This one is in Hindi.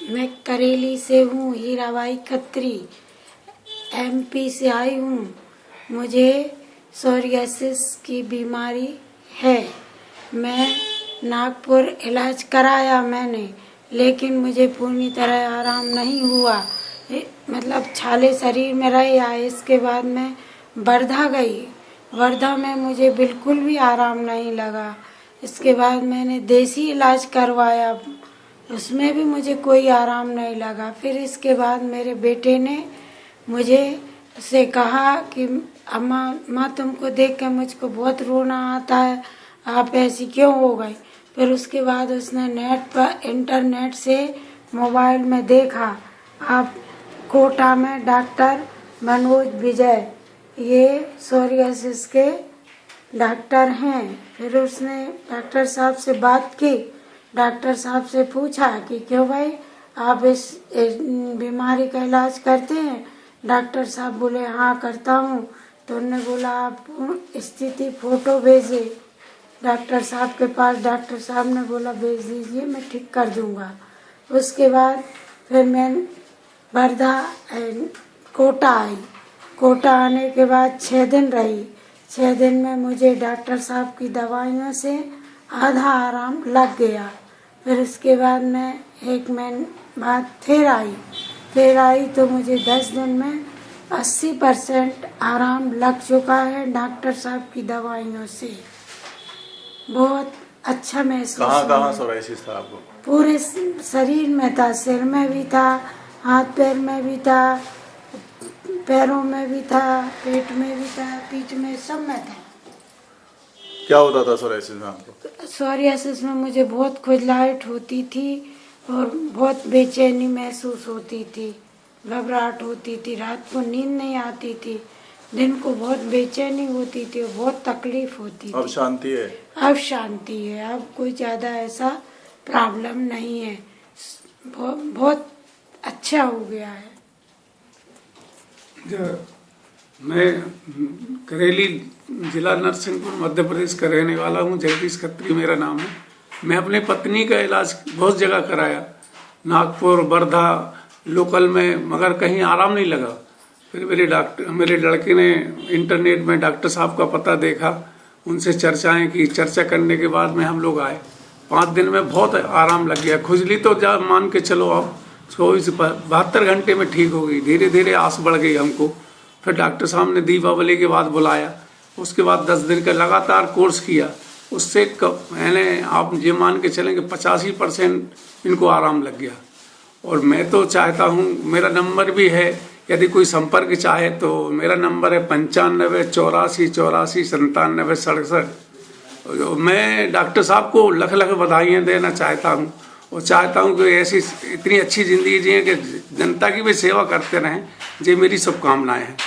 मैं करेली से हूँ, हीराबाई खत्री, एमपी से आई हूँ। मुझे सोरियासिस की बीमारी है। मैं नागपुर इलाज कराया मैंने, लेकिन मुझे पूरी तरह आराम नहीं हुआ। मतलब छाले शरीर में रहे आए। इसके बाद मैं वर्धा गई। वर्धा में मुझे बिल्कुल भी आराम नहीं लगा। इसके बाद मैंने देसी इलाज करवाया, उसमें भी मुझे कोई आराम नहीं लगा। फिर इसके बाद मेरे बेटे ने मुझे से कहा कि अम्मा माँ तुमको देख कर मुझको बहुत रोना आता है, आप ऐसी क्यों हो गई। फिर उसके बाद उसने नेट पर इंटरनेट से मोबाइल में देखा, आप कोटा में डॉक्टर मनोज विजय ये सोरियासिस के डॉक्टर हैं। फिर उसने डॉक्टर साहब से बात की। डॉक्टर साहब से पूछा कि क्यों भाई आप इस बीमारी का इलाज करते हैं। डॉक्टर साहब बोले हाँ करता हूँ। तो उन्होंने बोला आप स्थिति फ़ोटो भेजिए डॉक्टर साहब के पास। डॉक्टर साहब ने बोला भेज दीजिए, मैं ठीक कर दूँगा। उसके बाद फिर मैं वर्धा कोटा आई। कोटा आने के बाद 6 दिन रही। 6 दिन में मुझे डॉक्टर साहब की दवाइयों से आधा आराम लग गया। फिर उसके बाद मैं 1 महीने बाद फिर आई तो मुझे 10 दिन में 80% आराम लग चुका है डॉक्टर साहब की दवाइयों से। बहुत अच्छा महसूस हुआ। कहाँ सोराइसिस था आपको? पूरे शरीर में था, सिर में भी था, हाथ पैर में भी था, पैरों में भी था, पेट में भी था, पीठ में, सब में था। क्या होता था सोराइसिस में आपको? सोरियासिस में मुझे बहुत खुजलाहट होती थी और बहुत बेचैनी महसूस होती थी, घबराहट होती थी, रात को नींद नहीं आती थी, दिन को बहुत बेचैनी होती थी और बहुत तकलीफ होती थी। अब शांति है? अब शांति है, अब कोई ज़्यादा ऐसा प्रॉब्लम नहीं है, बहुत अच्छा हो गया है। मैं करेली जिला नरसिंहपुर मध्य प्रदेश का रहने वाला हूँ। जगदीश खत्री मेरा नाम है। मैं अपने पत्नी का इलाज बहुत जगह कराया, नागपुर, वर्धा, लोकल में, मगर कहीं आराम नहीं लगा। फिर मेरे लड़के ने इंटरनेट में डॉक्टर साहब का पता देखा, उनसे चर्चाएं की। चर्चा करने के बाद में हम लोग आए। 5 दिन में बहुत आराम लग गया। खुजली तो मान के चलो आप 72 घंटे में ठीक हो गई। धीरे धीरे आस बढ़ गई हमको। फिर डॉक्टर साहब ने दीपावली के बाद बुलाया। उसके बाद 10 दिन का लगातार कोर्स किया। उससे मैंने आप ये मान के चलें कि 85% इनको आराम लग गया। और मैं तो चाहता हूँ, मेरा नंबर भी है, यदि कोई संपर्क चाहे तो मेरा नंबर है 95 84 84 97 67। मैं डॉक्टर साहब को लख लख बधाइयाँ देना चाहता हूँ और चाहता हूँ कि ऐसी इतनी अच्छी ज़िंदगी जिए कि जनता की भी सेवा करते रहें। ये मेरी शुभकामनाएं हैं।